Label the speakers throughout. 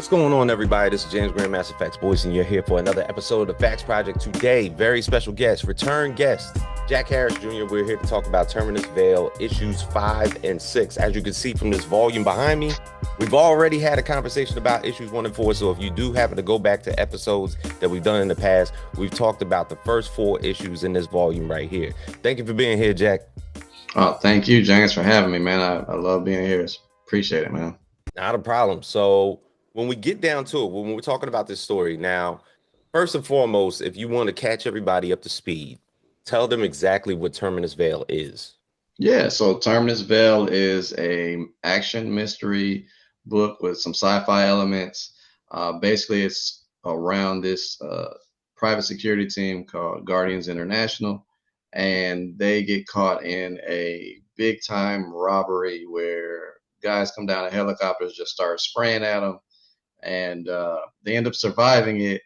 Speaker 1: What's going on, everybody? This is James Grandmaster Facts Boys, and you're here for another episode of the Facts Project. Today, very special guest, return guest, Jack Harris Jr. We're here to talk about Terminus Veil, issues 5 and 6. As you can see from this volume behind me, we've already had a conversation about issues 1 and 4. So if you do happen to go back to episodes that we've done in the past, we've talked about the first 4 issues in this volume right here. Thank you for being here, Jack.
Speaker 2: Oh, thank you, James, for having me, man. I love being here. Appreciate it, man.
Speaker 1: Not a problem. So when we get down to it, when we're talking about this story now, first and foremost, if you want to catch everybody up to speed, tell them exactly what Terminus Veil is.
Speaker 2: Yeah, so Terminus Veil is a action mystery book with some sci-fi elements. Basically, it's around this private security team called Guardians International, and they get caught in a big-time robbery where guys come down in helicopters, just start spraying at them, and they end up surviving it.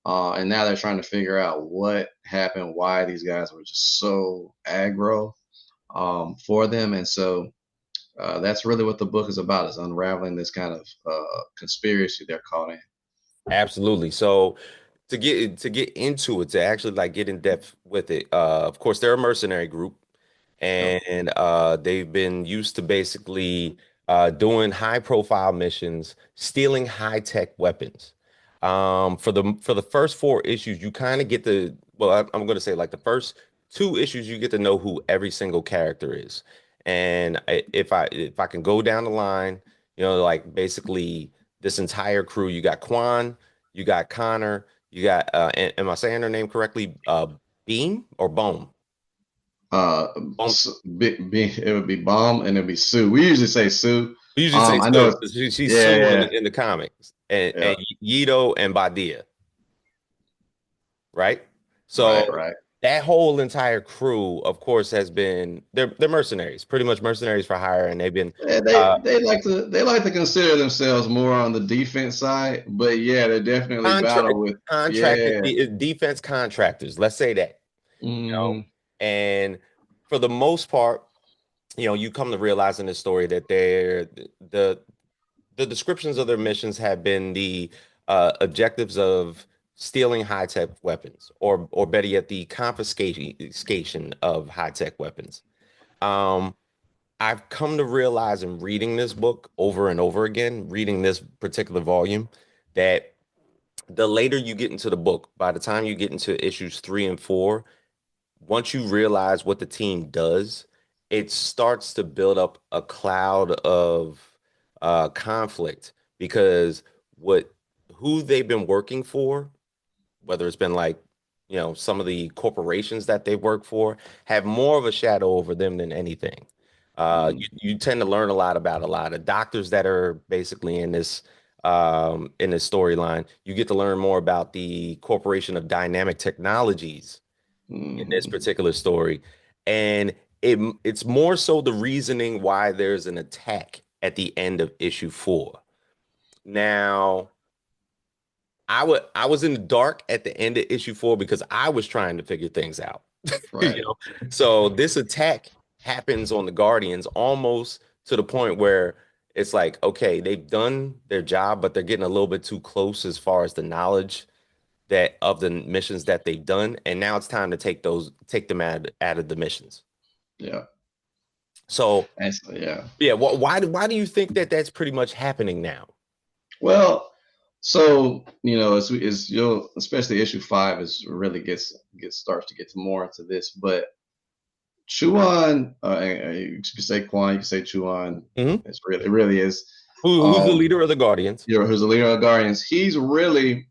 Speaker 2: And now they're trying to figure out what happened, why these guys were just so aggro for them. And so that's really what the book is about, is unraveling this kind of conspiracy they're caught in.
Speaker 1: Absolutely. So to get into it, to actually like get in depth with it, of course, they're a mercenary group, and they've been used to basically doing high profile missions, stealing high tech weapons. For the first 4 issues, you kind of get I'm going to say like the first 2 issues, you get to know who every single character is. And if I can go down the line, like basically this entire crew, you got Quan, you got Connor, you got am I saying her name correctly? Beam or Bone?
Speaker 2: It would be Bomb and it'd be Sue. We usually say Sue.
Speaker 1: We usually say
Speaker 2: I know
Speaker 1: she's Sue
Speaker 2: yeah.
Speaker 1: in the comics, and Yito and Badia, right? So
Speaker 2: right.
Speaker 1: that whole entire crew, of course, has been they're mercenaries, pretty much mercenaries for hire, and they've been
Speaker 2: they like to consider themselves more on the defense side, but yeah, they definitely battle with
Speaker 1: defense contractors. Let's say that, and for the most part, you come to realize in this story that the descriptions of their missions have been the objectives of stealing high-tech weapons, or better yet, the confiscation of high-tech weapons. I've come to realize in reading this book over and over again, reading this particular volume, that the later you get into the book, by the time you get into issues 3 and 4, once you realize what the team does, it starts to build up a cloud of conflict, because who they've been working for, whether it's been like, some of the corporations that they work for, have more of a shadow over them than anything. You tend to learn a lot about a lot of doctors that are basically in this storyline. You get to learn more about the corporation of Dynamic Technologies in this particular story, and it's more so the reasoning why there's an attack at the end of issue 4. Now, I was in the dark at the end of issue 4 because I was trying to figure things out.
Speaker 2: Right.
Speaker 1: So this attack happens on the Guardians almost to the point where it's like, okay, they've done their job, but they're getting a little bit too close as far as the knowledge that of the missions that they've done, and now it's time to take them out of the missions.
Speaker 2: Yeah.
Speaker 1: So
Speaker 2: yeah.
Speaker 1: Why do you think that that's pretty much happening now?
Speaker 2: Well, so especially issue 5 is really starts to get more into this, but Chuan, you can say Quan, you can say Chuan.
Speaker 1: Mm-hmm.
Speaker 2: It really is.
Speaker 1: Who's the leader of the Guardians?
Speaker 2: Who's the leader of the Guardians? He's really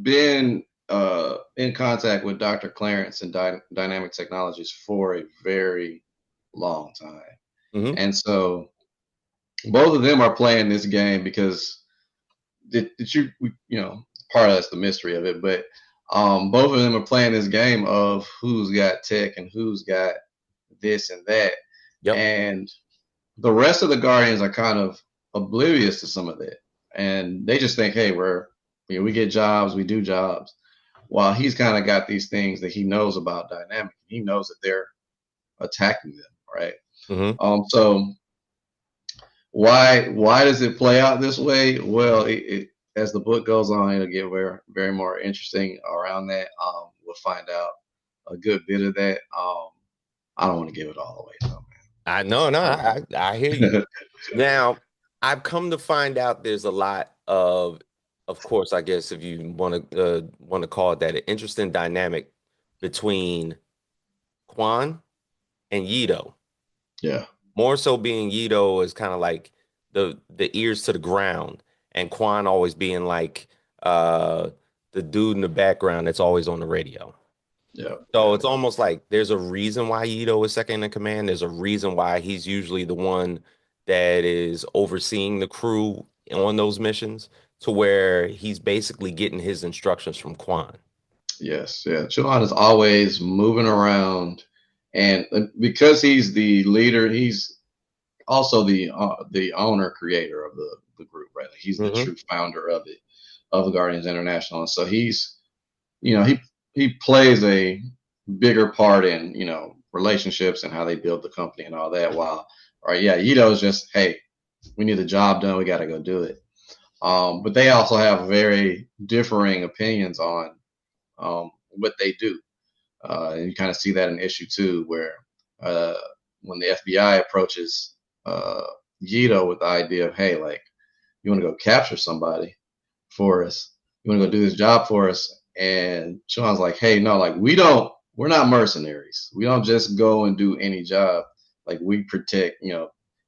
Speaker 2: been in contact with Dr. Clarence and Dynamic Technologies for a very long time.
Speaker 1: Mm-hmm.
Speaker 2: And so both of them are playing this game because part of that's the mystery of it, but both of them are playing this game of who's got tech and who's got this and that.
Speaker 1: Yep.
Speaker 2: And the rest of the Guardians are kind of oblivious to some of that. And they just think, hey, we get jobs, we do jobs. While he's kind of got these things that he knows about Dynamic. He knows that they're attacking them, right?
Speaker 1: Mm-hmm.
Speaker 2: So why does it play out this way? Well, as the book goes on, it'll get very more interesting around that. We'll find out a good bit of that. I don't want to give it all away though,
Speaker 1: I no, no, I hear you.
Speaker 2: man.
Speaker 1: Now, I've come to find out there's a lot of course, I guess if you want to call it that, an interesting dynamic between Quan and Yito.
Speaker 2: Yeah,
Speaker 1: More so being Yito is kind of like the ears to the ground, and Quan always being like uh the dude in the background that's always on the radio.
Speaker 2: yeah,
Speaker 1: So
Speaker 2: yeah,
Speaker 1: it's almost like there's a reason why Ito is second in command. There's a reason why he's usually the one that is overseeing the crew on those missions, to where he's basically getting his instructions from Quan.
Speaker 2: yes, yeah. Chuan is always moving around, and because he's the leader, he's also the owner creator of the group, right? Like he's the
Speaker 1: Hmm.
Speaker 2: true founder of it, of the Guardians International, and so he's you know he plays a bigger part in relationships and how they build the company and all that. While right, yeah, Ito's just hey, we need the job done, we got to go do it. But they also have very differing opinions on what they do. And you kind of see that in issue 2, where uh, when the FBI approaches uh, Yito with the idea of, hey, like, you want to go capture somebody for us? You want to go do this job for us? And Sean's like, hey, no, like, we're not mercenaries. We don't just go and do any job. Like, we protect,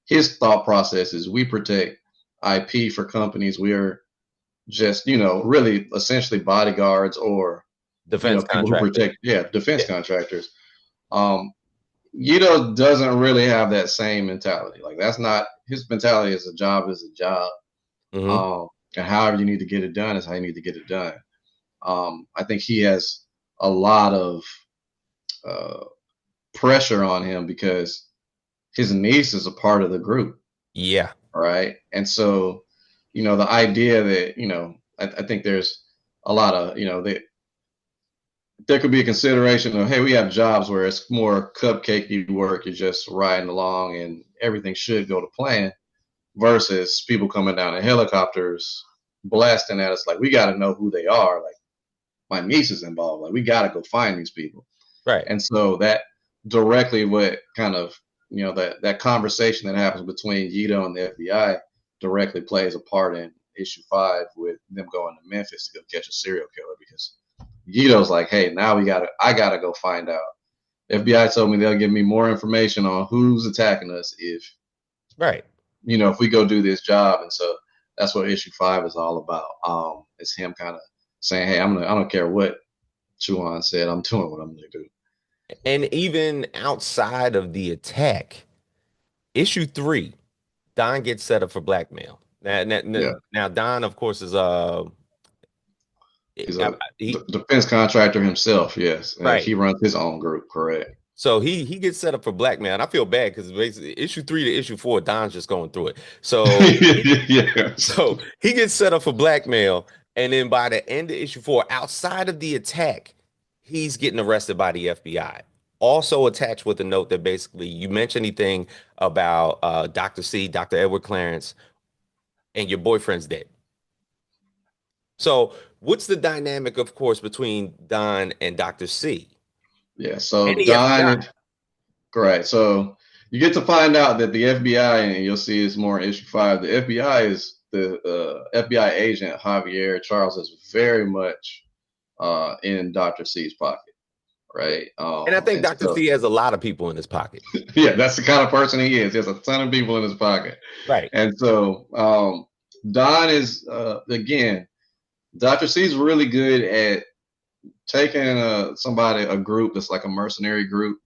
Speaker 2: his thought process is we protect IP for companies. We're just, really essentially bodyguards or
Speaker 1: Defense
Speaker 2: people who
Speaker 1: contractor.
Speaker 2: protect, yeah, defense
Speaker 1: Yeah.
Speaker 2: contractors. Um, doesn't really have that same mentality. Like that's not his mentality. Is a job is a job.
Speaker 1: Hmm.
Speaker 2: And however you need to get it done is how you need to get it done. I think he has a lot of uh, pressure on him because his niece is a part of the group,
Speaker 1: Yeah.
Speaker 2: right? And so, the idea that I think there's a lot of there could be a consideration of, hey, we have jobs where it's more cupcakey work. You're just riding along and everything should go to plan versus people coming down in helicopters blasting at us like, we got to know who they are. Like, my niece is involved. Like, we got to go find these people.
Speaker 1: Right.
Speaker 2: And so that directly what kind of, that conversation that happens between Yito and the FBI directly plays a part in issue 5 with them going to Memphis to go catch a serial killer because Guido's like, hey, now I gotta go find out. FBI told me they'll give me more information on who's attacking us
Speaker 1: Right.
Speaker 2: if we go do this job. And so that's what issue 5 is all about. It's him kind of saying, hey, I don't care what Chuan said, I'm doing what I'm gonna do.
Speaker 1: And even outside of the attack, issue 3, Don gets set up for blackmail.
Speaker 2: Yeah,
Speaker 1: Now Don, of course, is
Speaker 2: he's a
Speaker 1: he
Speaker 2: defense contractor himself. Yes,
Speaker 1: right.
Speaker 2: he runs his own group. Correct.
Speaker 1: So he gets set up for blackmail, and I feel bad because basically issue 3 to issue 4, Don's just going through it. So
Speaker 2: Yes.
Speaker 1: so he gets set up for blackmail, and then by the end of issue 4, outside of the attack, he's getting arrested by the FBI. Also attached with a note that basically you mention anything about Dr. C, Dr. Edward Clarence, and your boyfriend's dead. So what's the dynamic, of course, between Don and Dr. C
Speaker 2: Yeah.
Speaker 1: and
Speaker 2: So
Speaker 1: the FBI?
Speaker 2: Don, correct. So you get to find out that the FBI, and you'll see it's more in issue 5. The FBI is the FBI agent Javier Charles is very much in Dr. C's pocket, right?
Speaker 1: And I think
Speaker 2: And
Speaker 1: Dr.
Speaker 2: so
Speaker 1: C has a lot of people in his pocket.
Speaker 2: yeah, that's the kind of person he is. He has a ton of people in his pocket,
Speaker 1: Right.
Speaker 2: and so Don is again. Dr. C's really good at taking a group that's like a mercenary group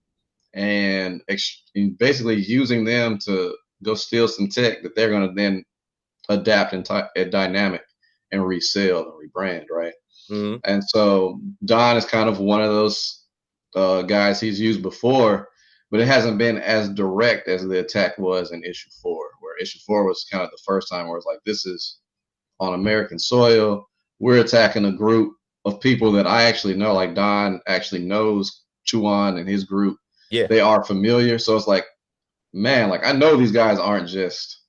Speaker 2: and basically using them to go steal some tech that they're going to then adapt and dynamic and resell and rebrand, right?
Speaker 1: Hmm.
Speaker 2: And so Don is kind of one of those guys he's used before, but it hasn't been as direct as the attack was in issue 4, where issue 4 was kind of the first time where it's like, this is on American soil. We're attacking a group of people that I actually know. Like Don actually knows Chuan and his group.
Speaker 1: Yeah.
Speaker 2: They are familiar. So it's like, man, like I know these guys aren't just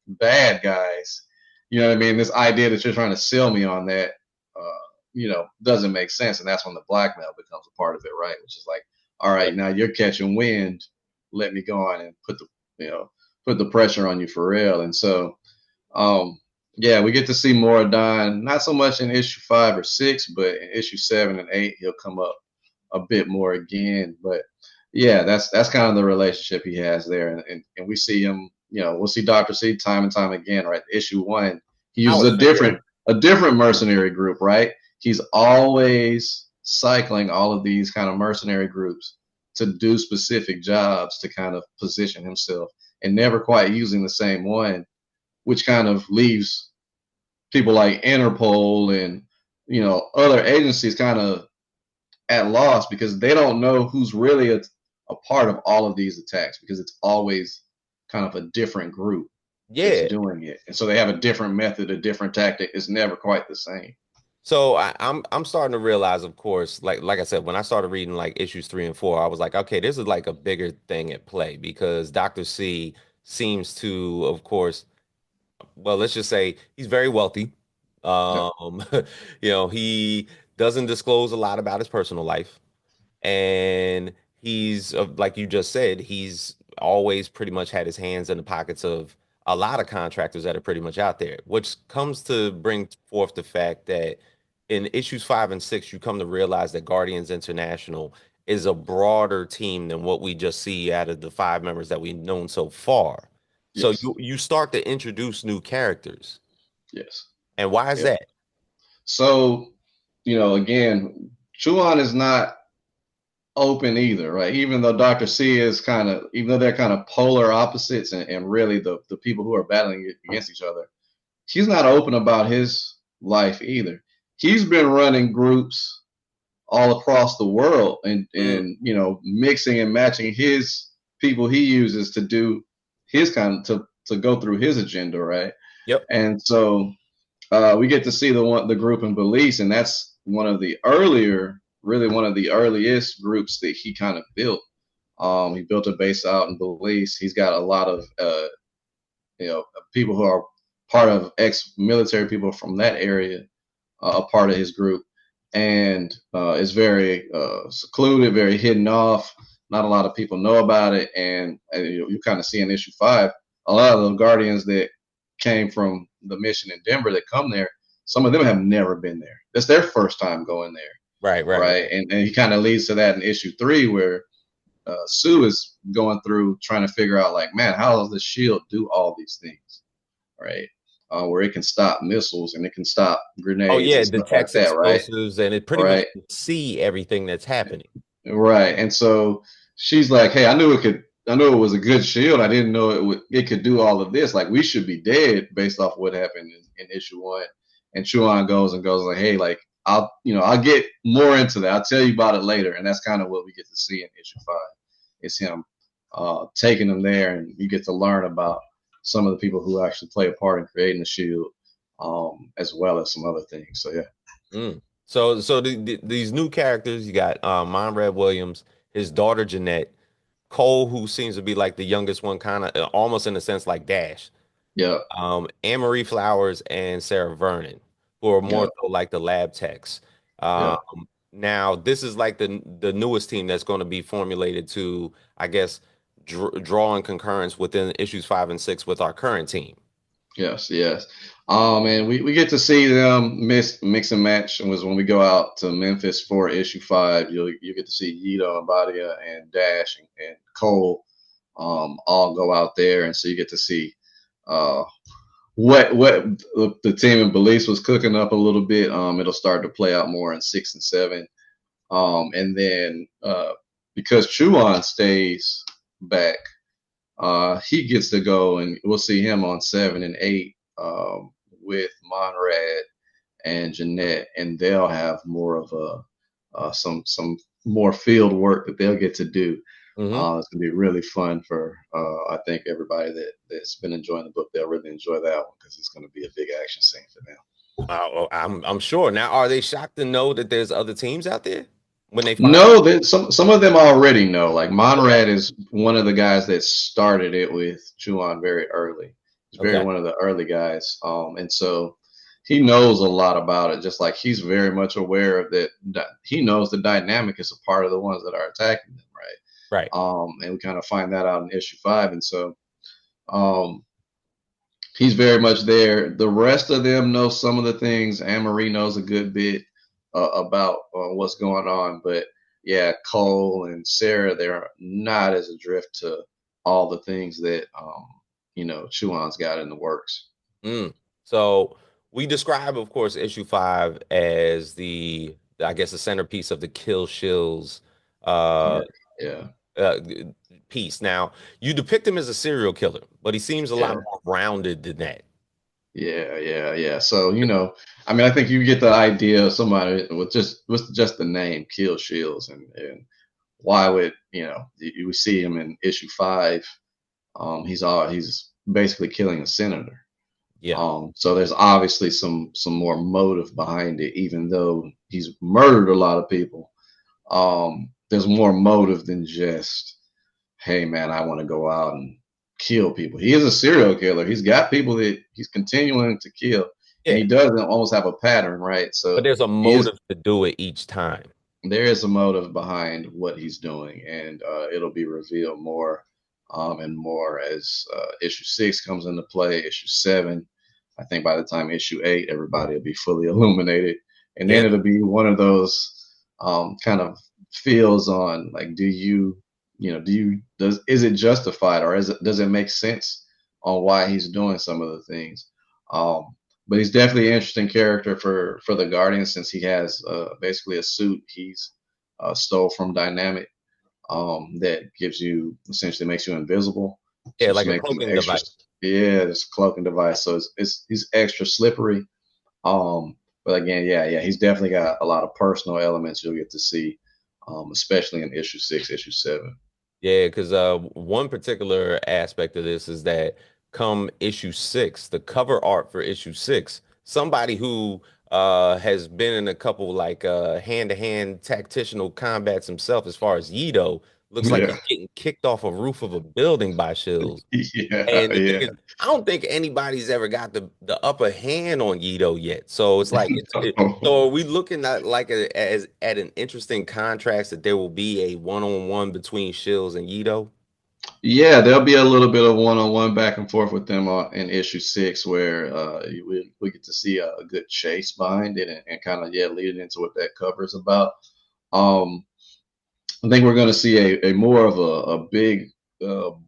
Speaker 2: bad guys. You know what I mean? This idea that you're trying to sell me on that, doesn't make sense. And that's when the blackmail becomes a part of it, right? Which is like, all right, now you're catching wind. Let me go on and put the pressure on you for real. And so, um, yeah, we get to see more of Don, not so much in issue 5 or 6, but in issue 7 and 8, he'll come up a bit more again. But yeah, that's kind of the relationship he has there. And we see him, we'll see Dr. C time and time again, right? Issue 1, he
Speaker 1: I
Speaker 2: uses
Speaker 1: would say, yeah.
Speaker 2: a different mercenary group, right? He's always cycling all of these kind of mercenary groups to do specific jobs to kind of position himself and never quite using the same one, which kind of leaves people like Interpol and other agencies kind of at loss because they don't know who's really a part of all of these attacks because it's always kind of a different group that's
Speaker 1: Yeah.
Speaker 2: doing it, and so they have a different method, a different tactic. It's never quite the same.
Speaker 1: So I'm starting to realize, of course, like I said, when I started reading like issues 3 and 4, I was like, okay, this is like a bigger thing at play because Dr. C seems to, of course, well, let's just say he's very wealthy.
Speaker 2: Yep.
Speaker 1: Um, he doesn't disclose a lot about his personal life. And he's like you just said, he's always pretty much had his hands in the pockets of a lot of contractors that are pretty much out there, which comes to bring forth the fact that in issues 5 and 6, you come to realize that Guardians International is a broader team than what we just see out of the 5 members that we've known so far. So
Speaker 2: Yes.
Speaker 1: you start to introduce new characters.
Speaker 2: Yes.
Speaker 1: And why is
Speaker 2: Yep.
Speaker 1: that?
Speaker 2: So again, Chuan is not open either, right? Even though Dr. C is even though they're kind of polar opposites and really the people who are battling against each other, he's not open about his life either. He's been running groups all across the world
Speaker 1: Mm,
Speaker 2: and mixing and matching his people he uses to do his to go through his agenda, right?
Speaker 1: yep.
Speaker 2: And so we get to see the group in Belize, and that's really one of the earliest groups that he kind of built. He built a base out in Belize. He's got a lot of people who are part of ex-military people from that area, a part of his group, and it's very secluded, very hidden off. Not a lot of people know about it, and you kind of see in issue 5 a lot of the Guardians that came from the mission in Denver that come there. Some of them have never been there. It's their first time going there,
Speaker 1: Right, right,
Speaker 2: right? And he kind of leads to that in issue 3 where Sue is going through trying to figure out like, man, how does the shield do all these things, right? Where it can stop missiles and it can stop
Speaker 1: Oh
Speaker 2: grenades
Speaker 1: yeah,
Speaker 2: and
Speaker 1: it
Speaker 2: stuff like
Speaker 1: detects
Speaker 2: that, right?
Speaker 1: explosives and it pretty much
Speaker 2: Right,
Speaker 1: can see everything that's happening.
Speaker 2: right. And so she's like, hey, I knew it was a good shield. I didn't know it could do all of this. Like we should be dead based off what happened in issue 1. And Chuan goes like, hey, like I'll get more into that. I'll tell you about it later. And that's kind of what we get to see in issue 5. It's him taking them there, and you get to learn about some of the people who actually play a part in creating the shield, as well as some other things. So yeah,
Speaker 1: Mm. So these new characters, you got Monrad Williams, his daughter Jeanette, Cole, who seems to be like the youngest one, kind of almost in a sense like Dash.
Speaker 2: yeah,
Speaker 1: Anne Marie Flowers and Sarah Vernon, who are more
Speaker 2: yeah,
Speaker 1: so like the lab techs.
Speaker 2: yeah,
Speaker 1: Um, Now this is like the newest team that's going to be formulated to, I guess, draw in concurrence within issues 5 and 6 with our current team.
Speaker 2: yes, yes. And we get to see them mix and match. Was when we go out to Memphis for issue 5. You get to see Yito and Badia and Dash and Cole, all go out there, and so you get to see uh, what the team in Belize was cooking up a little bit. It'll start to play out more in 6 and 7. And then because Chuan stays back, he gets to go, and we'll see him on 7 and 8 with Monrad and Jeanette, and they'll have more of some more field work that they'll get to do.
Speaker 1: Hmm.
Speaker 2: It's gonna be really fun for I think everybody that's been enjoying the book. They'll really enjoy that one because it's gonna be a big action scene for them.
Speaker 1: I'm sure. Now, are they shocked to know that there's other teams out there when they find out?
Speaker 2: No, some of them already know. Like
Speaker 1: Okay.
Speaker 2: Monrad is one of the guys that started it with Chuan very early. He's very
Speaker 1: Okay.
Speaker 2: one of the early guys, and so he knows a lot about it. Just like he's very much aware of that. He knows the dynamic is a part of the ones that are attacking them, right?
Speaker 1: Right.
Speaker 2: And we kind of find that out in issue 5, and so um, he's very much there. The rest of them know some of the things. Anne Marie knows a good bit about what's going on, but yeah, Cole and Sarah, they're not as adrift to all the things that Chuan's got in the works.
Speaker 1: Mm. So we describe, of course, issue 5 as I guess, the centerpiece of the Kill Shills uh,
Speaker 2: Arc. Yeah,
Speaker 1: uh, piece. Now, you depict him as a serial killer, but he seems a lot
Speaker 2: yeah.
Speaker 1: more rounded than that.
Speaker 2: Yeah. So, I mean, I think you get the idea of somebody with just the name Kill Shields, and why would you see him in issue 5? He's basically killing a senator.
Speaker 1: Yeah.
Speaker 2: So there's obviously some more motive behind it, even though he's murdered a lot of people. There's more motive than just, hey man, I want to go out and kill people. He is a serial killer. He's got people that he's continuing to kill, and
Speaker 1: Yeah.
Speaker 2: he doesn't almost have a pattern, right?
Speaker 1: But
Speaker 2: So
Speaker 1: there's a
Speaker 2: he is
Speaker 1: motive to do it each time.
Speaker 2: there is a motive behind what he's doing, and it'll be revealed more and more as issue 6 comes into play. Issue 7, I think by the time issue 8, everybody will be fully illuminated, and then
Speaker 1: Yeah.
Speaker 2: it'll be one of those kind of feels on like, is it justified, or does it make sense on why he's doing some of the things? Um, but he's definitely an interesting character for the Guardians, since he has basically a suit he's stole from Dynamic that essentially makes you invisible,
Speaker 1: Yeah,
Speaker 2: which
Speaker 1: like a
Speaker 2: makes him
Speaker 1: cloaking
Speaker 2: extra.
Speaker 1: device.
Speaker 2: Yeah, it's a cloaking device, so he's extra slippery. Um, but again, yeah, he's definitely got a lot of personal elements you'll get to see, especially in issue 6, issue 7.
Speaker 1: Yeah, because one particular aspect of this is that come issue 6, the cover art for issue 6, somebody who has been in a couple like hand-to-hand tactical combats himself, as far as Yido, looks like
Speaker 2: Yeah,
Speaker 1: he's getting kicked off a roof of a building by Shills.
Speaker 2: yeah,
Speaker 1: And the thing
Speaker 2: yeah.
Speaker 1: is, I don't think anybody's ever got the upper hand on Yido yet. So it's like so are we looking at like as at an interesting contrast that there will be a one-on-one between Shills and Yido?
Speaker 2: Yeah, there'll be a little bit of one-on-one back and forth with them in issue 6, where we get to see a good chase behind it, and kind of leading into what that cover is about. Um, I think we're going to see a more of a big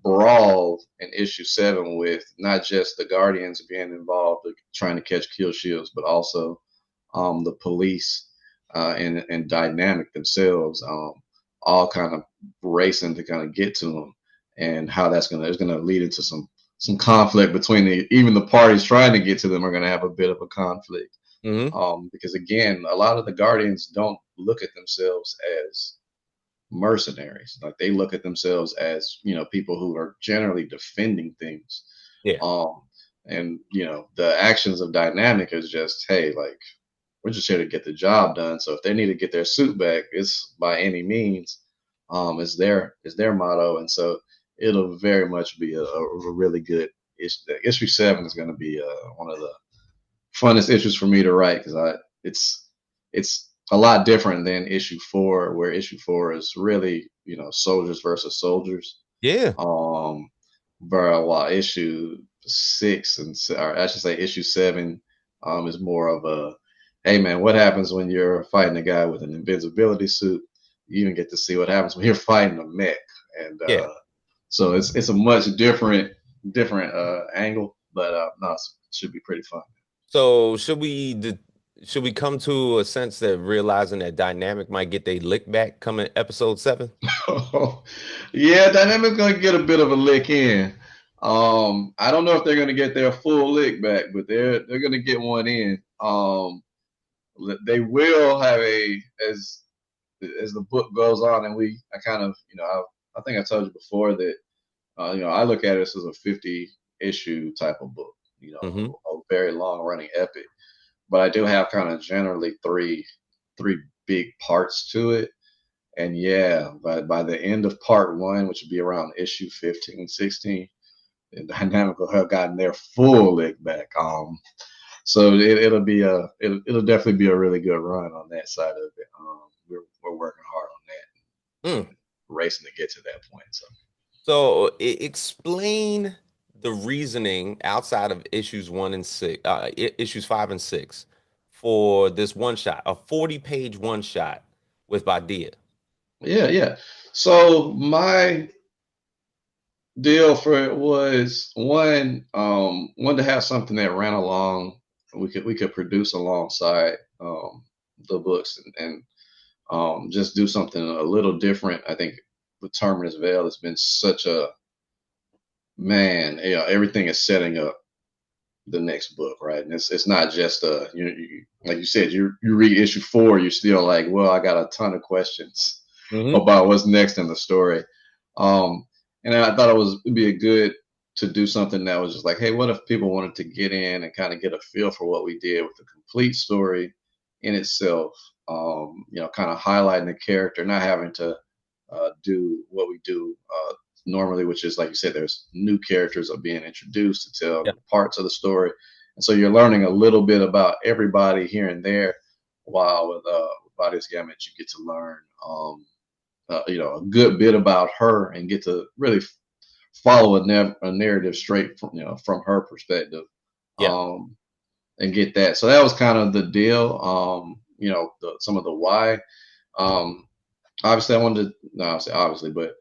Speaker 2: brawl in issue 7, with not just the Guardians being involved, trying to catch Kill Shields, but also the police and Dynamic themselves, all kind of racing to kind of get to them, and how it's gonna lead into some conflict between even the parties trying to get to them are going to have a bit of a conflict,
Speaker 1: Hmm.
Speaker 2: because again, a lot of the Guardians don't look at themselves as mercenaries. Like, they look at themselves as people who are generally defending things.
Speaker 1: Yeah.
Speaker 2: Um, and the actions of Dynamic is just, hey, like, we're just here to get the job done. So if they need to get their suit back, it's by any means. Is their motto, and so it'll very much be a really good issue. Issue 7 is going to be one of the funnest issues for me to write, because it's a lot different than issue 4, where issue 4 is really soldiers versus soldiers.
Speaker 1: Yeah.
Speaker 2: Um, while issue 6, or I should say issue 7, is more of a, hey man, what happens when you're fighting a guy with an invisibility suit? You even get to see what happens when you're fighting a mech, and
Speaker 1: Yeah.
Speaker 2: so it's a much different angle, but no, it should be pretty fun.
Speaker 1: So should we come to a sense that realizing that Dynamic might get their lick back coming episode 7?
Speaker 2: Yeah, Dynamic's gonna get a bit of a lick in. I don't know if they're gonna get their full lick back, but they're gonna get one in. They will have as the book goes on, and I kind of I think I told you before that I look at it as a 50 issue type of book,
Speaker 1: Hmm.
Speaker 2: a very long running epic. But I do have kind of generally three big parts to it. And yeah, by the end of part 1, which would be around issue 15, 16, and Dynamic will have gotten their full lick back. So it'll definitely be a really good run on that side of it. We're working hard on that
Speaker 1: Mm.
Speaker 2: and racing to get to that point. So
Speaker 1: So explain the reasoning outside of issues 1 and 6, issues 5 and 6 for this one shot, a 40-page one shot with Badia.
Speaker 2: yeah. So my deal for it was one to have something that ran along, we could produce alongside the books, and just do something a little different. I think with Terminus Veil, it's been such a man. Everything is setting up the next book, right? And it's not just like you said, you read issue 4, you're still like, well, I got a ton of questions
Speaker 1: Hmm.
Speaker 2: about what's next in the story. Um, and I thought it'd be a good to do something that was just like, hey, what if people wanted to get in and kind of get a feel for what we did with the complete story in itself? Kind of highlighting the character, not having to do what we do normally, which is like you said, there's new characters are being introduced to tell
Speaker 1: Yeah.
Speaker 2: parts of the story, and so you're learning a little bit about everybody here and there. While with Badia's Gambit, you get to learn, a good bit about her and get to really follow a narrative straight from her perspective,
Speaker 1: Yeah.
Speaker 2: um, and get that. So that was kind of the deal. Some of the why. Um, Obviously, I wanted to. No, I say obviously, but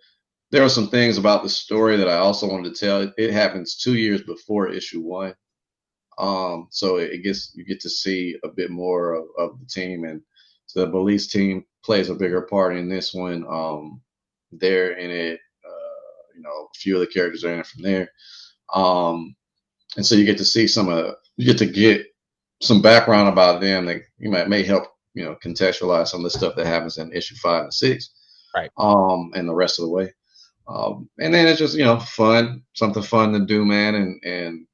Speaker 2: there were some things about the story that I also wanted to tell. It happens 2 years before issue 1, so you get to see a bit more of the team, and so the police team plays a bigger part in this one. They're in it. A few of the characters are in it from there, um, and so you get to see you get to get some background about them that may help contextualize some of the stuff that happens in issue 5 and 6,
Speaker 1: Right.
Speaker 2: and the rest of the way. And then it's just something fun to do, man. And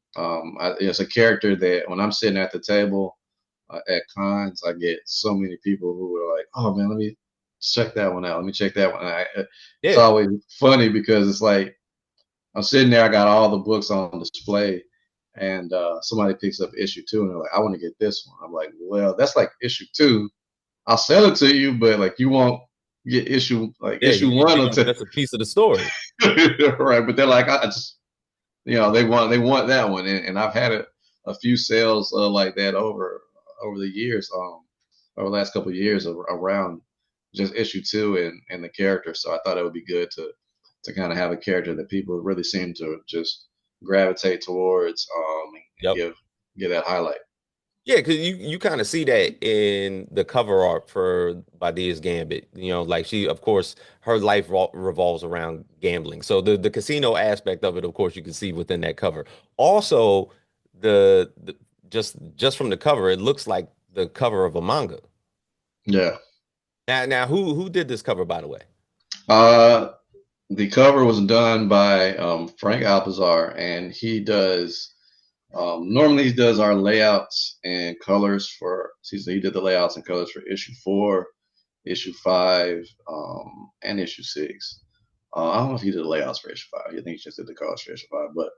Speaker 2: it's a character that when I'm sitting at the table at cons, I get so many people who are like, "Oh man, let me check that one out. Let me check that one." It's
Speaker 1: Yeah.
Speaker 2: always funny because it's like I'm sitting there, I got all the books on display, and somebody picks up issue 2, and they're like, "I want to get this one." I'm like, "Well, that's like issue 2. I'll sell it to you, but like you won't get
Speaker 1: Yeah.
Speaker 2: issue one
Speaker 1: You're gonna
Speaker 2: until."
Speaker 1: miss a piece of the story.
Speaker 2: Right, but they're like, I just, they want that one, and I've had a few sales like that over the years, over the last couple of years around just issue 2 and the character. So I thought it would be good to kind of have a character that people really seem to just gravitate towards, and
Speaker 1: Yep.
Speaker 2: give that highlight.
Speaker 1: Yeah, because you kind of see that in the cover art for Badia's Gambit. Like she, of course, her life revolves around gambling. So the casino aspect of it, of course, you can see within that cover. Also, the just from the cover, it looks like the cover of a manga.
Speaker 2: Yeah.
Speaker 1: Now, who did this cover, by the way?
Speaker 2: Uh, the cover was done by Frank Alpizar, and normally he does our layouts and colors he did the layouts and colors for issue 4, issue 5, and issue 6. I don't know if he did the layouts for issue 5. I think he just did the colors for issue 5, but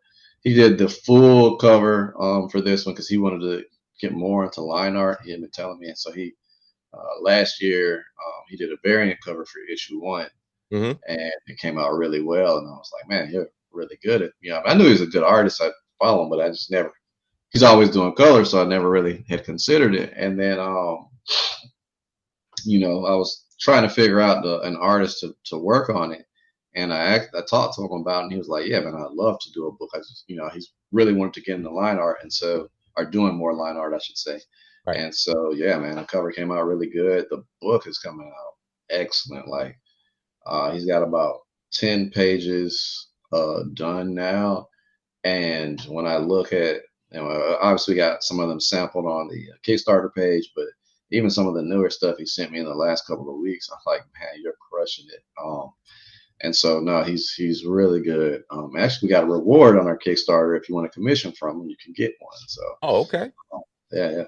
Speaker 2: he did the full cover for this one because he wanted to get more into line art. He had been telling me, and so he last year he did a variant cover for issue 1,
Speaker 1: Hmm.
Speaker 2: and it came out really well. And I was like, man, you're really good at. I knew he was a good artist. I follow him, but I just never. He's always doing color, so I never really had considered it. And then, I was trying to figure out an artist to work on it, and I talked to him about it, and he was like, yeah, man, I'd love to do a book. I just, he's really wanted to get into line art, and so are doing more line art, I should say.
Speaker 1: Right.
Speaker 2: And so, yeah, man, the cover came out really good. The book is coming out excellent. Like, he's got about 10 pages done now. And when I look at, obviously we got some of them sampled on the Kickstarter page, but even some of the newer stuff he sent me in the last couple of weeks, I'm like, man, you're crushing it. And so no, he's really good. Actually, we got a reward on our Kickstarter. If you want a commission from him, you can get one. So
Speaker 1: Oh, okay.
Speaker 2: yeah.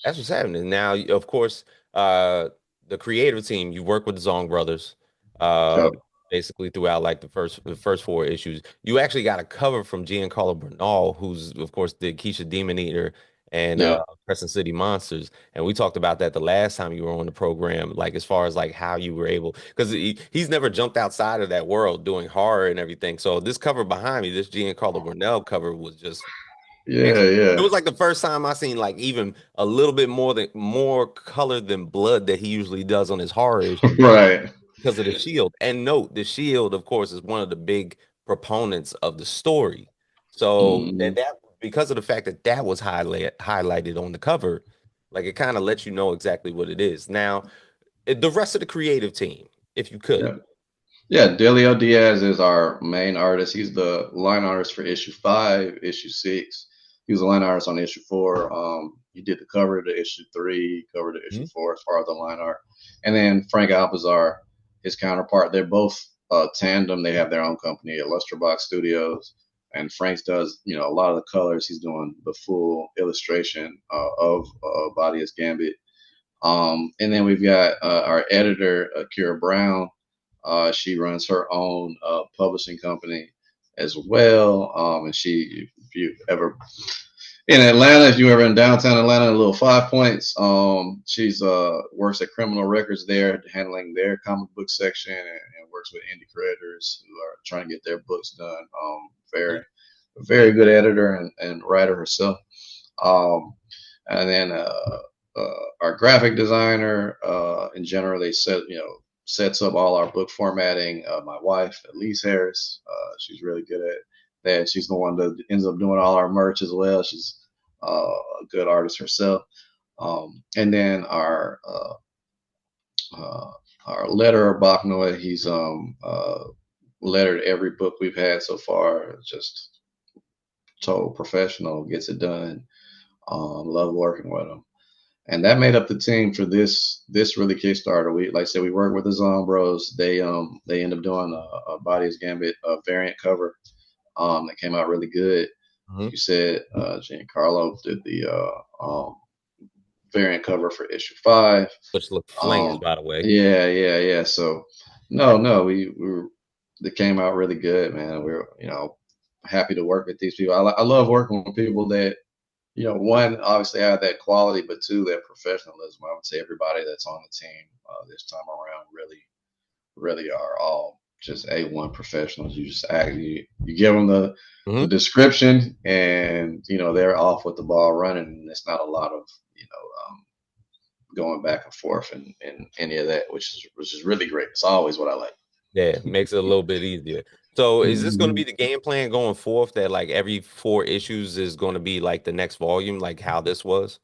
Speaker 1: That's what's happening. Now, of course, the creative team, you work with the Zong brothers. Uh,
Speaker 2: Yep.
Speaker 1: basically throughout like the first four issues. You actually got a cover from Giancarlo Bernal, who's of course did Keisha Demon Eater and
Speaker 2: Yeah,
Speaker 1: Crescent City Monsters. And we talked about that the last time you were on the program, like as far as like how you were able, because he's never jumped outside of that world doing horror and everything. So this cover behind me, this Giancarlo Bernal cover was just
Speaker 2: yeah,
Speaker 1: excellent. It
Speaker 2: yeah.
Speaker 1: was like the first time I seen like even a little bit more color than blood that he usually does on his horror issues
Speaker 2: Right.
Speaker 1: because of the shield. And note, the shield, of course, is one of the big proponents of the story. So
Speaker 2: Hmm.
Speaker 1: that because of the fact that that was highlighted on the cover, like it kind of lets you know exactly what it is. Now, the rest of the creative team, if you could.
Speaker 2: Yeah. Yeah, Delio Diaz is our main artist. He's the line artist for issue 5, issue 6. He was the line artist on issue 4. He did the cover to issue 3, cover to issue
Speaker 1: Mhm.
Speaker 2: 4 as far as the line art. And then Frank Alpizar, his counterpart. They're both tandem. They have their own company, Box Studios. And Frank's does, a lot of the colors. He's doing the full illustration of Badia's Gambit. And then we've got our editor, Kira Brown. She runs her own publishing company as well. And if you ever in Atlanta, if you ever in downtown Atlanta, a little 5 Points, she's works at Criminal Records there, handling their comic book section, and works with indie creators who are trying to get their books done. Very good editor and writer herself. Um, and then our graphic designer, in general, sets up all our book formatting. My wife, Elise Harris, she's really good at that. She's the one that ends up doing all our merch as well. She's a good artist herself. And then our letterer Bachnoy, he's lettered every book we've had so far. Just total professional, gets it done. Love working with him. And that made up the team for this really Kickstarter. We like I said, we worked with the Zombros. They end up doing a Body's Gambit variant cover that came out really good.
Speaker 1: Mhm.
Speaker 2: You said Giancarlo did the variant cover for issue 5.
Speaker 1: Which looked flingers,
Speaker 2: Um,
Speaker 1: by the way.
Speaker 2: yeah, yeah, yeah. So no, they came out really good, man. We're happy to work with these people. I love working with people that one, obviously have that quality, but two, that professionalism. I would say everybody that's on the team this time around really are all just A1 professionals. You just you give them the
Speaker 1: Mhm.
Speaker 2: description, and they're off with the ball running, and it's not a lot of going back and forth and any of that, which is really great. It's always what I like.
Speaker 1: Yeah, makes it a little bit easier. So is this going to be
Speaker 2: Mhm.
Speaker 1: the game plan going forth that like every four issues is going to be like the next volume, like how this was?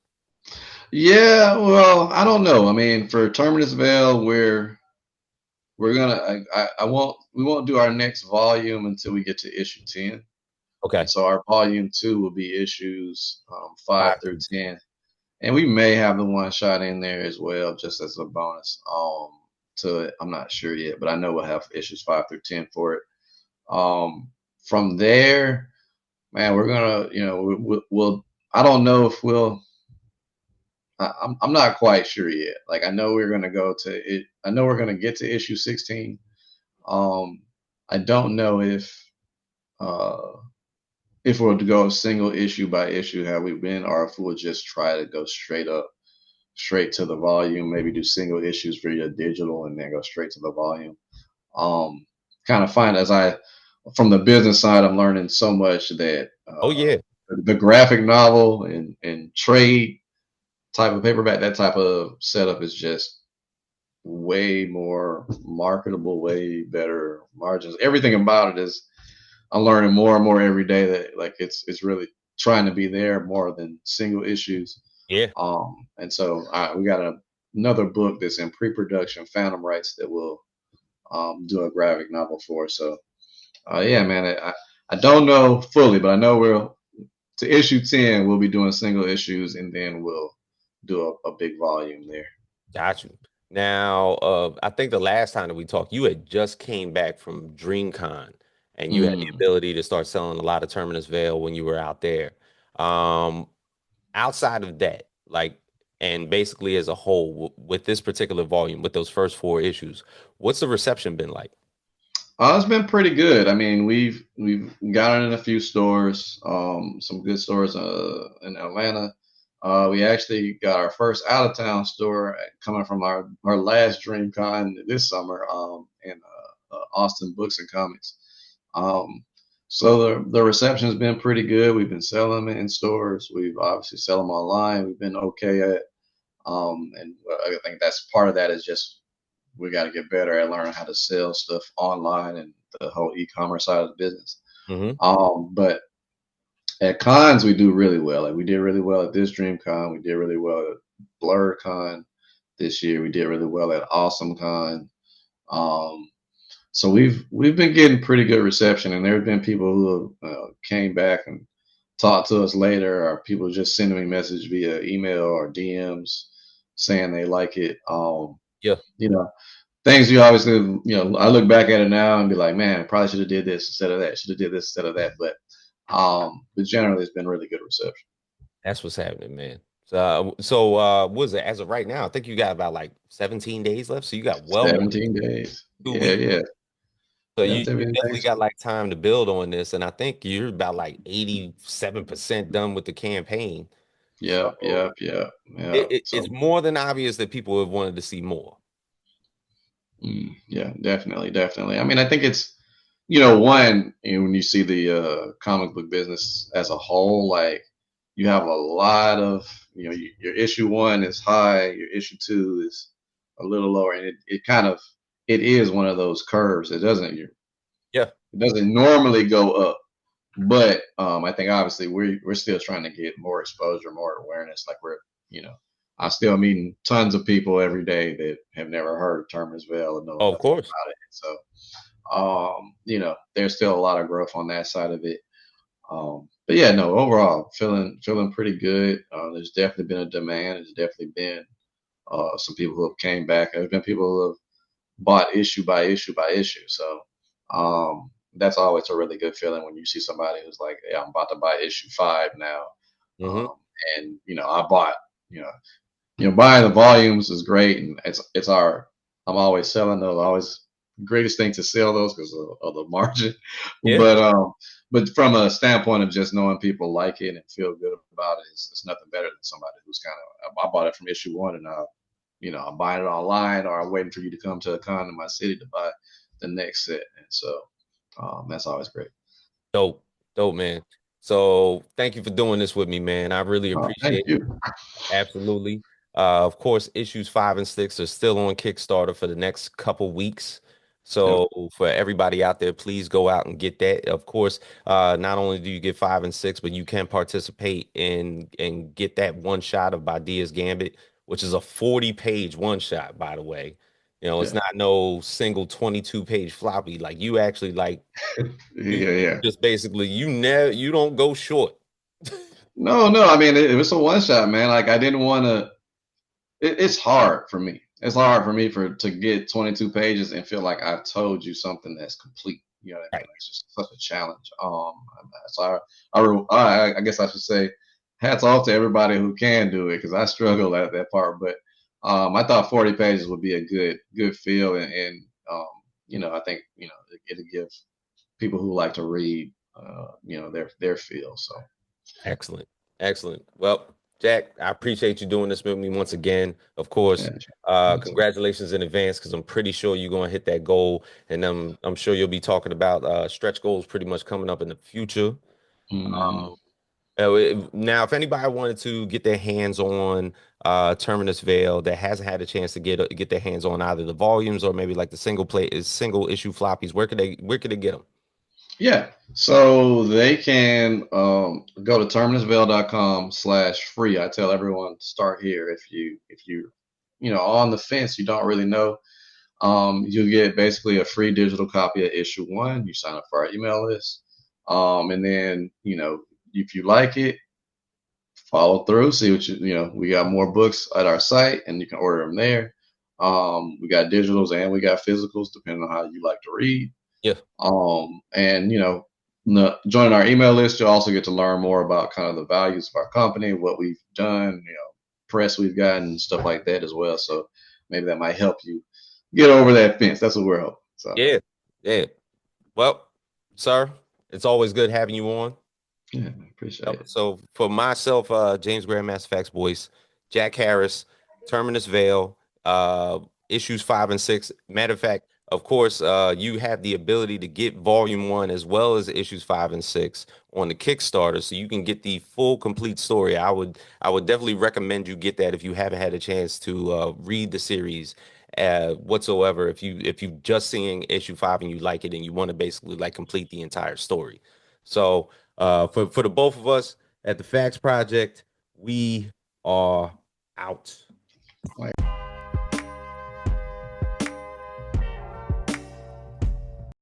Speaker 2: Yeah, well, I don't know. I mean, for Terminus Vale, we're gonna I won't we won't do our next volume until we get to issue 10. And
Speaker 1: Okay.
Speaker 2: so our volume 2 will be issues 5
Speaker 1: Five
Speaker 2: through
Speaker 1: through 10.
Speaker 2: 10. And we may have the one shot in there as well, just as a bonus to it. I'm not sure yet, but I know we'll have issues 5 through 10 for it. From there, man, we're gonna, we'll I don't know if we'll I'm not quite sure yet. Like I know we're gonna go to it. I know we're gonna get to issue 16. Um, I don't know uh, if we'll go single issue by issue, how we've been, or if we'll just try to go straight to the volume. Maybe do single issues via digital and then go straight to the volume. Um, Kind of find as from the business side, I'm learning so much that
Speaker 1: Oh yeah.
Speaker 2: the graphic novel and trade type of paperback, that type of setup is just way more marketable, way better margins. Everything about it is I'm learning more and more every day that like it's really trying to be there more than single issues.
Speaker 1: Yeah.
Speaker 2: And so we got another book that's in pre-production, Phantom Rights, that will do a graphic novel for. So yeah, man, I don't know fully, but I know we'll to issue 10 we'll be doing single issues, and then we'll do a big volume there.
Speaker 1: Got you. Now, I think the last time that we talked, you had just came back from DreamCon and you had the
Speaker 2: Mm.
Speaker 1: ability to start selling a lot of Terminus Veil when you were out there. Um, Outside of that, like, and basically as a whole, with this particular volume, with those first four issues, what's the reception been like?
Speaker 2: It's been pretty good. I mean, we've gotten in a few stores, some good stores in Atlanta. We actually got our first out of town store coming from our last DreamCon this summer in Austin Books and Comics. Um, so the reception has been pretty good. We've been selling them in stores. We've obviously sell them online. We've been okay at, and I think that's part of that is just we got to get better at learning how to sell stuff online and the whole e-commerce side of the business.
Speaker 1: Hmm.
Speaker 2: But at cons, we do really well. Like we did really well at this DreamCon. We did really well at BlurCon this year. We did really well at AwesomeCon. Um, so we've been getting pretty good reception, and there have been people who have came back and talked to us later, or people just sending me message via email or DMs saying they like it.
Speaker 1: Yeah,
Speaker 2: You know, things you always do. I look back at it now and be like, man, I probably should have did this instead of that. Should have did this instead of that. But generally, it's been really good reception.
Speaker 1: that's what's happening, man. What is it as of right now? I think you got about like 17 days left, so you got well more
Speaker 2: 17 days.
Speaker 1: than
Speaker 2: Yeah,
Speaker 1: 2 weeks.
Speaker 2: yeah,
Speaker 1: So
Speaker 2: yeah.
Speaker 1: you
Speaker 2: 17
Speaker 1: definitely
Speaker 2: days.
Speaker 1: got like time to build on this, and I think you're about like 87% done with the campaign.
Speaker 2: Yep,
Speaker 1: So
Speaker 2: yep, yep, yep.
Speaker 1: it's
Speaker 2: So,
Speaker 1: more than obvious that people have wanted to see more.
Speaker 2: yeah, definitely, definitely. I mean, I think it's, one, when you see the comic book business as a whole, like you have a lot of, your issue one is high, your issue two is a little lower, and it kind of it is one of those curves.
Speaker 1: Yeah.
Speaker 2: It doesn't normally go up, but I think obviously we're still trying to get more exposure, more awareness. Like you know, I'm still meeting tons of people every day that have never heard of Terminus Veil and know
Speaker 1: Oh, of
Speaker 2: nothing
Speaker 1: course.
Speaker 2: about it. So there's still a lot of growth on that side of it. But yeah, no, overall, feeling pretty good. There's definitely been a demand. There's definitely been some people who have came back. There's been people who have bought issue by issue by issue. So that's always a really good feeling when you see somebody who's like, "Yeah, I'm about to buy issue 5 now,"
Speaker 1: Hmm.
Speaker 2: um, and I bought. You know, buying the volumes is great, and it's our. I'm always selling those. Always greatest thing to sell those because of the margin.
Speaker 1: Yeah.
Speaker 2: But from a standpoint of just knowing people like it and feel good about it, it's nothing better than somebody who's kind of. I bought it from issue 1, and now I'm buying it online, or I'm waiting for you to come to a con in my city to buy the next set. And so that's always great.
Speaker 1: Dope. Dope, man. So thank you for doing this with me, man. I really
Speaker 2: Thank
Speaker 1: appreciate it.
Speaker 2: you.
Speaker 1: Absolutely. Of course, issues 5 and 6 are still on Kickstarter for the next couple weeks.
Speaker 2: Yep.
Speaker 1: So for everybody out there, please go out and get that. Of course, not only do you get 5 and 6, but you can participate in and get that one shot of Badia's Gambit, which is a 40-page one shot, by the way. It's
Speaker 2: Yeah.
Speaker 1: not no single 22-page floppy. Like you actually like you
Speaker 2: Yeah. Yeah.
Speaker 1: just basically you don't go short.
Speaker 2: No, no. I mean, it was a one shot, man. Like I didn't want to. It's hard for me. It's hard for me to get 22 pages and feel like I've told you something that's complete. You know what I mean?
Speaker 1: Right.
Speaker 2: It's just such a challenge. So I guess I should say, hats off to everybody who can do it because I struggle at that part. But I thought 40 pages would be a good feel, and I think it'll give people who like to read, their feel. So
Speaker 1: Excellent. Excellent. Well, Jack, I appreciate you doing this with me once again. Of course,
Speaker 2: yeah, anytime.
Speaker 1: congratulations in advance because I'm pretty sure you're going to hit that goal. And I'm sure you'll be talking about stretch goals pretty much coming up in the future.
Speaker 2: Mm-hmm.
Speaker 1: Um, now, if anybody wanted to get their hands on Terminus Veil that hasn't had a chance to get their hands on either the volumes or maybe like the single issue floppies, where could they get them?
Speaker 2: Yeah. So they can go to terminusveil.com/free. I tell everyone to start here. If you on the fence, you don't really know. You get basically a free digital copy of issue 1. You sign up for our email list. And then, if you like it, follow through, see what we got more books at our site and you can order them there. We got digitals and we got physicals depending on how you like to read.
Speaker 1: Yeah.
Speaker 2: And joining our email list, you'll also get to learn more about kind of the values of our company, what we've done, press we've gotten, stuff like that as well. So maybe that might help you get over that fence. That's what we're hoping. So
Speaker 1: Yeah. Yeah. Well, sir, it's always good having you on.
Speaker 2: Yeah, appreciate it.
Speaker 1: So for myself, James Grandmaster Facts Voice, Jack Harris, Terminus Vale, issues 5 and 6. Matter of fact, of course, you have the ability to get volume 1 as well as issues 5 and 6 on the Kickstarter, so you can get the full complete story. I would definitely recommend you get that if you haven't had a chance to read the series whatsoever. If you just seeing issue 5 and you like it and you want to basically like complete the entire story. So for the both of us at the Facts Project, we are out.
Speaker 2: Like,